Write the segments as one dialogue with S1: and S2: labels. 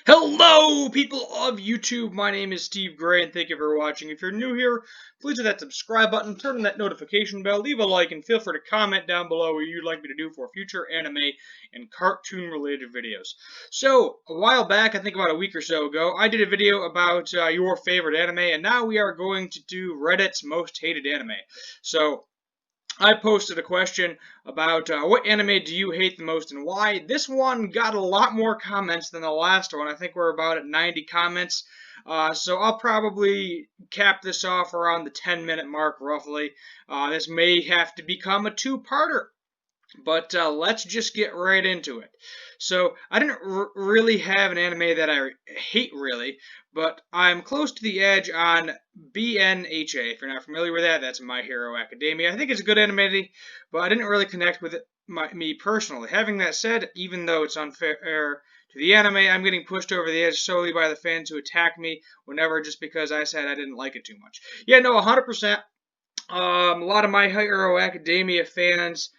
S1: Hello, people of YouTube. My name is Steve Gray, and thank you for watching. If you're new here, please hit that subscribe button, turn on that notification bell, leave a like, and feel free to comment down below what you'd like me to do for future anime and cartoon-related videos. So, a while back, I think about a week or so ago, I did a video about your favorite anime, and now we are going to do Reddit's most hated anime. So, I posted a question about what anime do you hate the most and why. This one got a lot more comments than the last one. I think we're about at 90 comments. So I'll probably cap this off around the 10-minute mark, roughly. This may have to become a two-parter. But let's just get right into it. So I didn't really have an anime that I hate really, but I'm close to the edge on BNHA. If you're not familiar with that, that's My Hero Academia. I think it's a good anime, but I didn't really connect with it me personally. Having that said, even though it's unfair to the anime, I'm getting pushed over the edge solely by the fans who attack me whenever just because I said I didn't like it too much. Yeah, no, 100%. A lot of My Hero Academia fans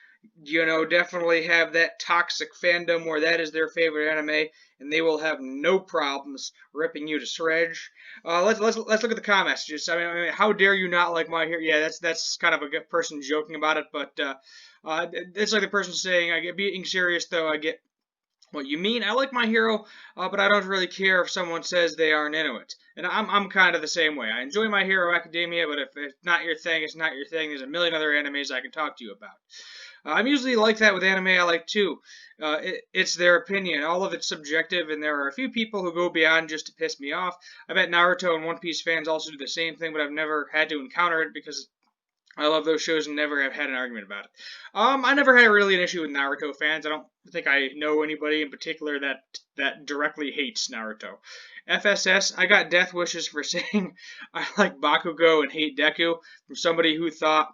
S1: definitely have that toxic fandom where that is their favorite anime, and they will have no problems ripping you to shreds. Let's look at the comments. Just I mean, how dare you not like My Hero? Yeah, that's kind of a good person joking about it, but it's like the person saying, "I get being serious though. I get what you mean. I like My Hero, but I don't really care if someone says they aren't into it." And I'm kind of the same way. I enjoy My Hero Academia, but if it's not your thing, it's not your thing. There's a million other animes I can talk to you about. I'm usually like that with anime I like too. It's their opinion. All of it's subjective, and there are a few people who go beyond just to piss me off. I bet Naruto and One Piece fans also do the same thing, but I've never had to encounter it because I love those shows and never have had an argument about it. I never had really an issue with Naruto fans. I don't think I know anybody in particular that directly hates Naruto. FSS, I got death wishes for saying I like Bakugo and hate Deku from somebody who thought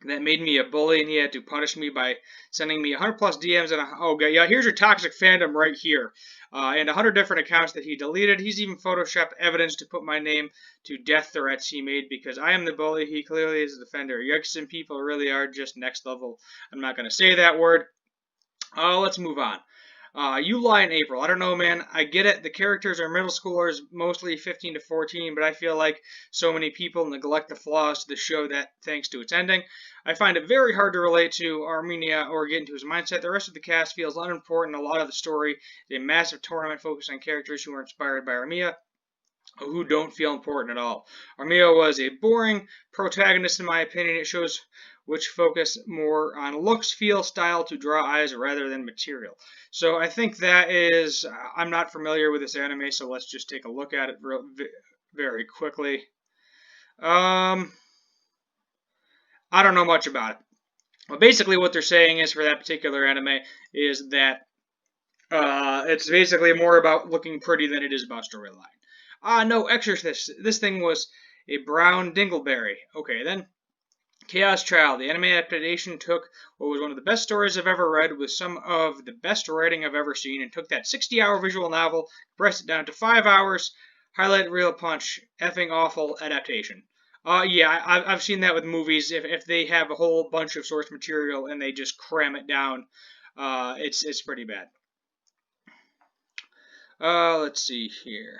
S1: that made me a bully, and he had to punish me by sending me 100 plus DMs and oh god, yeah, here's your toxic fandom right here, and 100 different accounts that he deleted. He's even photoshopped evidence to put my name to death threats he made because I am the bully. He clearly is the defender. Yuxin people really are just next level. I'm not gonna say that word. Let's move on. You lie in April. I don't know, man. I get it. The characters are middle schoolers, mostly 15 to 14, but I feel like so many people neglect the flaws to the show that, thanks to its ending, I find it very hard to relate to Armenia or get into his mindset. The rest of the cast feels unimportant. A lot of the story is a massive tournament focused on characters who are inspired by Armenia, who don't feel important at all. Armia was a boring protagonist in my opinion. It shows which focus more on looks, feel, style to draw eyes rather than material. So I think that is, I'm not familiar with this anime, so let's just take a look at it very quickly. I don't know much about it. Well, basically what they're saying is for that particular anime is that it's basically more about looking pretty than it is about storyline. No, Exorcist. This thing was a brown dingleberry. Okay, then. Chaos Child. The anime adaptation took what was one of the best stories I've ever read with some of the best writing I've ever seen and took that 60-hour visual novel, compressed it down to 5 hours, highlight reel punch, effing awful adaptation. Yeah, I've seen that with movies. If they have a whole bunch of source material and they just cram it down, it's pretty bad. Let's see here.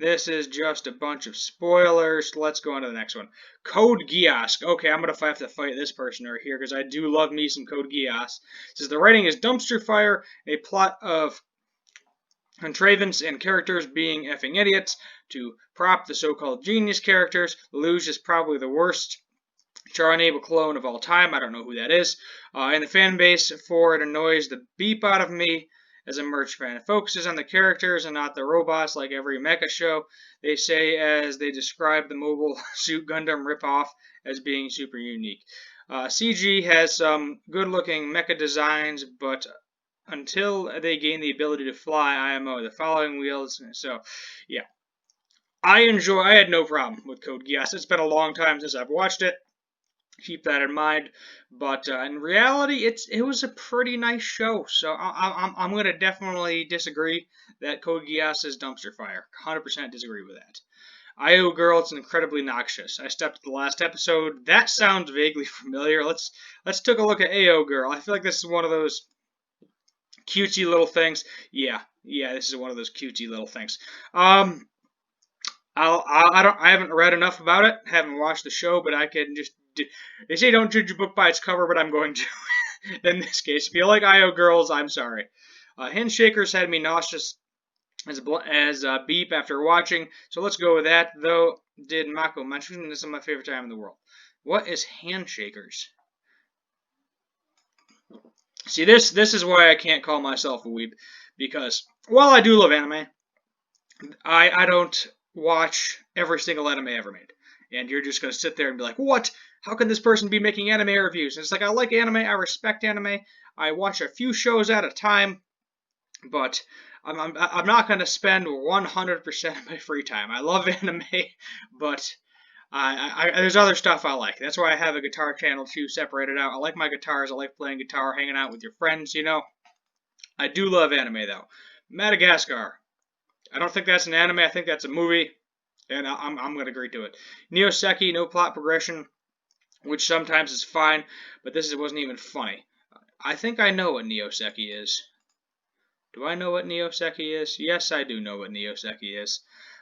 S1: This is just a bunch of spoilers. Let's go on to the next one. Code Geass. Okay, I'm going to have to fight this person right here because I do love me some Code Geass. It says the writing is dumpster fire, a plot of contravance and characters being effing idiots to prop the so-called genius characters. Luge is probably the worst Char-enabled clone of all time. I don't know who that is. And the fan base for it annoys the beep out of me as a merch fan. It focuses on the characters and not the robots like every mecha show. They say as they describe the Mobile Suit Gundam ripoff as being super unique. CG has some good-looking mecha designs, but until they gain the ability to fly, IMO, the following wheels. So, yeah. I had no problem with Code Geass. It's been a long time since I've watched it. Keep that in mind, but in reality, it was a pretty nice show. So I'm gonna definitely disagree that Code Geass is dumpster fire. 100% disagree with that. IO Girl, it's incredibly noxious. I stepped at the last episode. That sounds vaguely familiar. Let's take a look at AO Girl. I feel like this is one of those cutesy little things. Yeah, this is one of those cutesy little things. I haven't read enough about it. Haven't watched the show, but I can just. They say don't judge a book by its cover, but I'm going to. In this case, if you like IO girls, I'm sorry. Handshakers had me nauseous as beep after watching, so let's go with that. Though did Mako mention this is my favorite time in the world. What is Handshakers? See, this is why I can't call myself a weeb, because while I do love anime, I don't watch every single anime ever made. And you're just going to sit there and be like, what? How can this person be making anime reviews? And it's like, I like anime, I respect anime, I watch a few shows at a time, but I'm not going to spend 100% of my free time. I love anime, but there's other stuff I like. That's why I have a guitar channel too, separated out. I like my guitars, I like playing guitar, hanging out with your friends, you know. I do love anime, though. Madagascar. I don't think that's an anime, I think that's a movie, and I'm going to agree to it. Neoseki, no plot progression, which sometimes is fine, but this wasn't even funny. I think I know what Neoseki is. Do I know what Neoseki is? Yes, I do know what Neoseki is.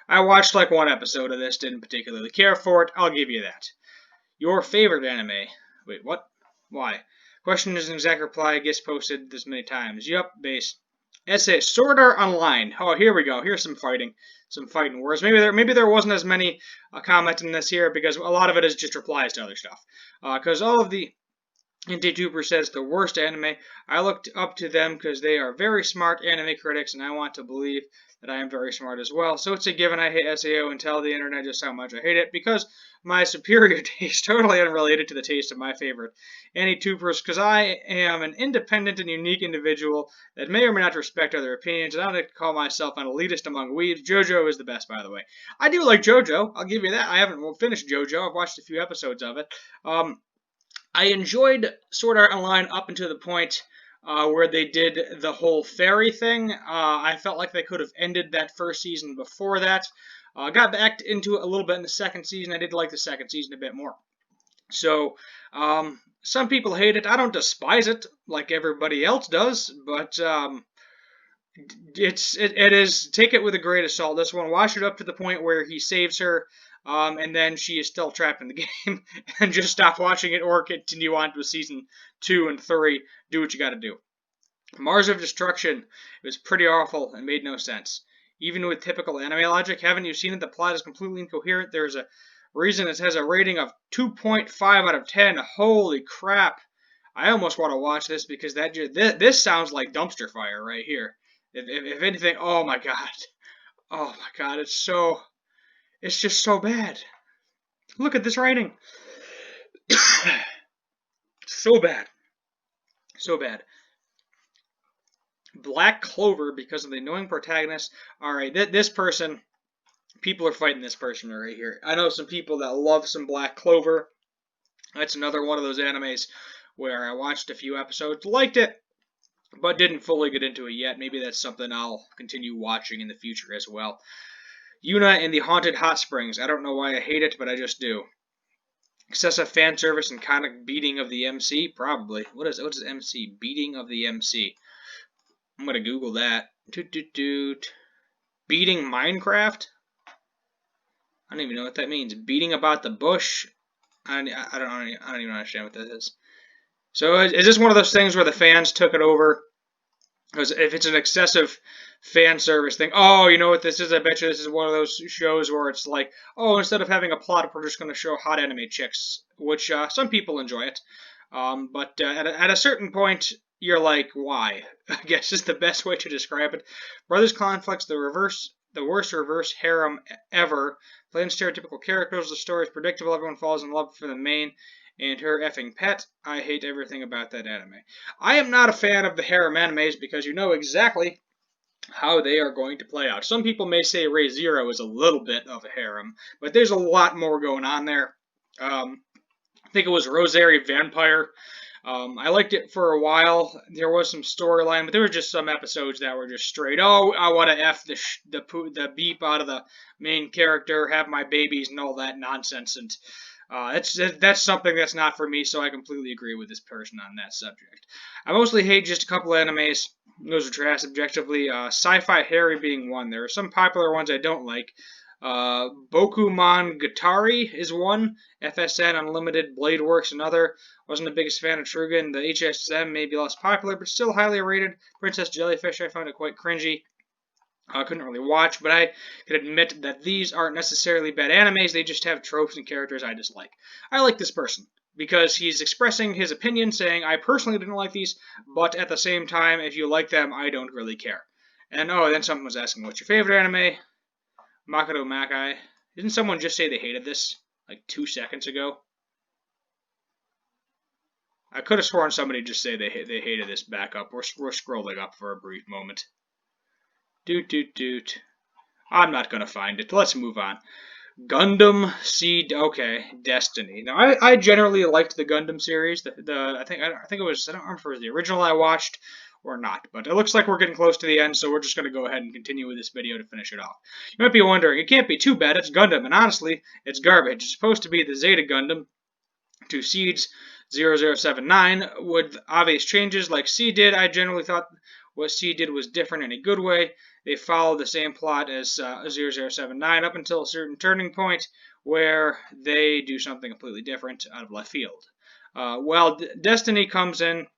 S1: I watched like one episode of this, didn't particularly care for it, I'll give you that. Your favorite anime? Wait, what? Why? Question isn't exact reply, gets posted this many times. Yup, base. Essay, Sword Art Online. Oh, here we go. Here's some fighting words. Maybe there wasn't as many comments in this here because a lot of it is just replies to other stuff. Because all of the Inti says the worst anime. I looked up to them because they are very smart anime critics, and I want to believe that I am very smart as well. So it's a given I hate SAO and tell the internet just how much I hate it because my superior taste, totally unrelated to the taste of my favorite Anti-Tubers, because I am an independent and unique individual that may or may not respect other opinions, and I don't like to call myself an elitist among weebs. JoJo is the best, by the way. I do like JoJo. I'll give you that. I haven't finished JoJo. I've watched a few episodes of it. I enjoyed Sword Art Online up until the point where they did the whole fairy thing. I felt like they could have ended that first season before that. Got back into it a little bit in the second season. I did like the second season a bit more. So, some people hate it. I don't despise it like everybody else does, but it is, take it with a grain of salt. This one, watch it up to the point where he saves her, and then she is still trapped in the game, and just stop watching it or continue on to season 2 and 3. Do what you got to do. Mars of Destruction. It was pretty awful and made no sense. Even with typical anime logic, haven't you seen it? The plot is completely incoherent. There's a reason it has a rating of 2.5 out of 10. Holy crap. I almost want to watch this because this sounds like dumpster fire right here. If anything, oh my god. Oh my god, it's just so bad. Look at this writing. So bad. So bad. Black Clover, because of the annoying protagonist. Alright, this person, people are fighting this person right here. I know some people that love some Black Clover. That's another one of those animes where I watched a few episodes, liked it, but didn't fully get into it yet. Maybe that's something I'll continue watching in the future as well. Yuna and the Haunted Hot Springs. I don't know why I hate it, but I just do. Excessive fan service and comic beating of the MC? Probably. What is MC? Beating of the MC. I'm going to Google that. Beating Minecraft? I don't even know what that means. Beating about the bush? I don't even understand what that is. So is this one of those things where the fans took it over? Because if it's an excessive fan service thing, oh, you know what this is? I bet you this is one of those shows where it's like, oh, instead of having a plot, we're just going to show hot anime chicks, which some people enjoy it. But at a certain point, you're like, why? I guess is the best way to describe it. Brothers conflicts, the worst reverse harem ever. Plain stereotypical characters, the story is predictable, everyone falls in love for the main and her effing pet. I hate everything about that anime. I am not a fan of the harem animes because you know exactly how they are going to play out. Some people may say Re:Zero is a little bit of a harem, but there's a lot more going on there. I think it was Rosario Vampire. I liked it for a while. There was some storyline, but there were just some episodes that were just straight, oh, I want to F the beep out of the main character, have my babies and all that nonsense. And That's something that's not for me, so I completely agree with this person on that subject. I mostly hate just a couple of animes. Those are trash objectively. Sci-Fi Harry being one. There are some popular ones I don't like. Bokumonogatari is one. FSN Unlimited Blade Works another. Wasn't the biggest fan of Trugan. The HSM may be less popular, but still highly rated. Princess Jellyfish I found it quite cringy. I couldn't really watch, but I can admit that these aren't necessarily bad animes, they just have tropes and characters I dislike. I like this person, because he's expressing his opinion, saying, I personally didn't like these, but at the same time, if you like them, I don't really care. And oh, then someone was asking, what's your favorite anime? Makoto Makai. Didn't someone just say they hated this, like 2 seconds ago? I could have sworn somebody just said they hated this back up. We're scrolling up for a brief moment. Doot. I'm not gonna find it. Let's move on. Gundam Seed. Okay, Destiny. Now, I generally liked the Gundam series. I think it was, I don't remember if it was the original I watched or not, but it looks like we're getting close to the end, so we're just gonna go ahead and continue with this video to finish it off. You might be wondering, it can't be too bad. It's Gundam, and honestly, it's garbage. It's supposed to be the Zeta Gundam to Seed's 0079 with obvious changes like C did. I generally thought what C did was different in a good way. They followed the same plot as 0079 up until a certain turning point where they do something completely different out of left field. Destiny comes in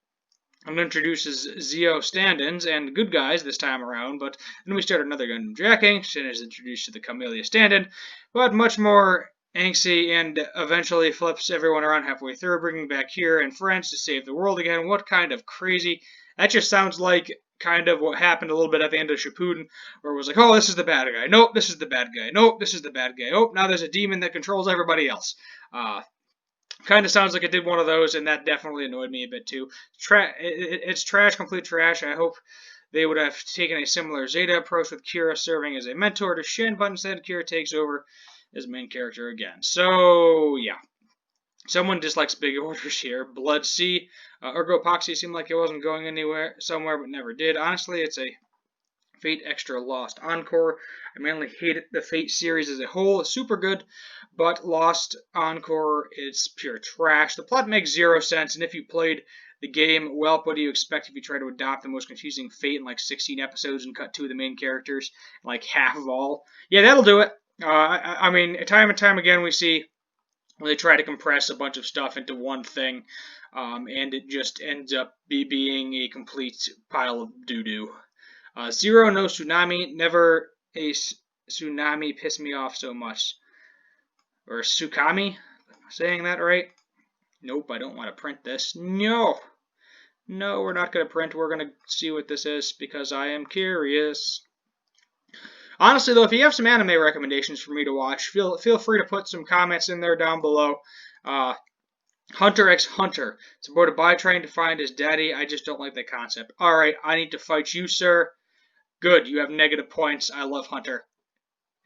S1: and introduces Zeo stand-ins and good guys this time around, but then we start another Gundam Jacking. Shin is introduced to the Camellia stand-in, but much more angsty and eventually flips everyone around halfway through, bringing back Kira and friends to save the world again. What kind of crazy... That just sounds like kind of what happened a little bit at the end of Shippuden, where it was like, oh, this is the bad guy. Nope, this is the bad guy. Nope, this is the bad guy. Oh, now there's a demon that controls everybody else. Kind of sounds like it did one of those, and that definitely annoyed me a bit too. It's trash, complete trash. I hope they would have taken a similar Zeta approach with Kira serving as a mentor to Shin, but instead Kira takes over as main character again. So, yeah. Someone dislikes big orders here. Blood C. Ergo Epoxy seemed like it wasn't going somewhere, but never did. Honestly, it's a Fate Extra Lost Encore. I mainly hated the Fate series as a whole. It's super good, but Lost Encore is pure trash. The plot makes zero sense, and if you played the game, well, what do you expect if you try to adopt the most confusing Fate in like 16 episodes and cut 2 of the main characters, like half of all? Yeah, that'll do it. I mean, time and time again we see they try to compress a bunch of stuff into one thing, and it just ends up being a complete pile of doo-doo. Zero no Tsunami, never a tsunami pissed me off so much. Or Tsukami, am I saying that right? Nope, I don't want to print this. No, we're not going to print. We're going to see what this is because I am curious. Honestly, though, if you have some anime recommendations for me to watch, feel free to put some comments in there down below. Hunter x Hunter. It's about a boy trying to find his daddy. I just don't like the concept. Alright, I need to fight you, sir. Good, you have negative points. I love Hunter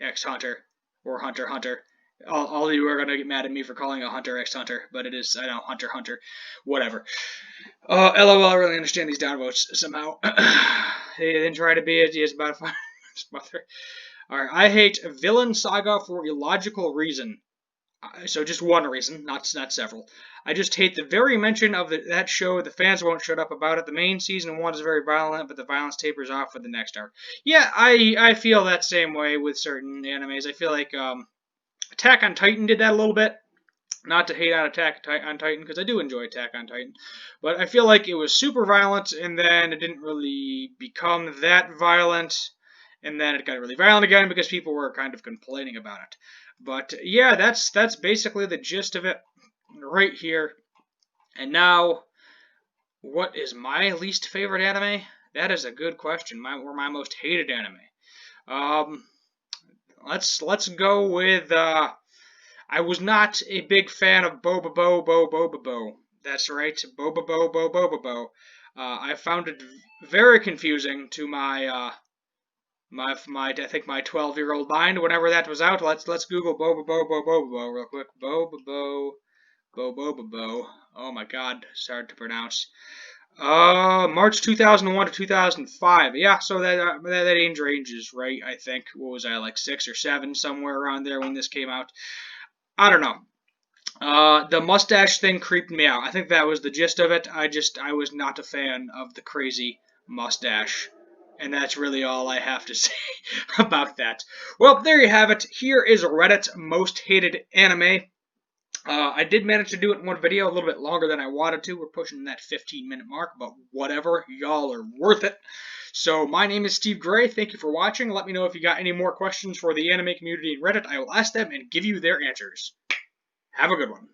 S1: x Hunter. Or Hunter Hunter. All of you are going to get mad at me for calling it Hunter x Hunter, but it is, I know, Hunter Hunter. Whatever. LOL, I really understand these downvotes somehow. They didn't try to be it. He is about to find his mother. Alright, I hate Villain Saga for illogical reason. So just one reason, not several. I just hate the very mention of that show. The fans won't shut up about it. The main season 1 is very violent, but the violence tapers off with the next arc. Yeah, I feel that same way with certain animes. I feel like Attack on Titan did that a little bit. Not to hate on Attack on Titan, because I do enjoy Attack on Titan. But I feel like it was super violent, and then it didn't really become that violent. And then it got really violent again because people were kind of complaining about it. But yeah, that's basically the gist of it right here. And now, what is my least favorite anime? That is a good question. Or my most hated anime. Let's go with. I was not a big fan of Boba. That's right, Boba. I found it very confusing to my I think my 12-year-old mind whenever that was out. Let's Google Boba real quick. Boba. Oh my God, it's hard to pronounce. March 2001 to 2005. Yeah, so that age range is right. I think, what was I, like 6 or 7, somewhere around there when this came out. I don't know. The mustache thing creeped me out. I think that was the gist of it. I was not a fan of the crazy mustache. And that's really all I have to say about that. Well, there you have it. Here is Reddit's most hated anime. I did manage to do it in one video, a little bit longer than I wanted to. We're pushing that 15-minute mark, but whatever. Y'all are worth it. So my name is Steve Gray. Thank you for watching. Let me know if you got any more questions for the anime community in Reddit. I will ask them and give you their answers. Have a good one.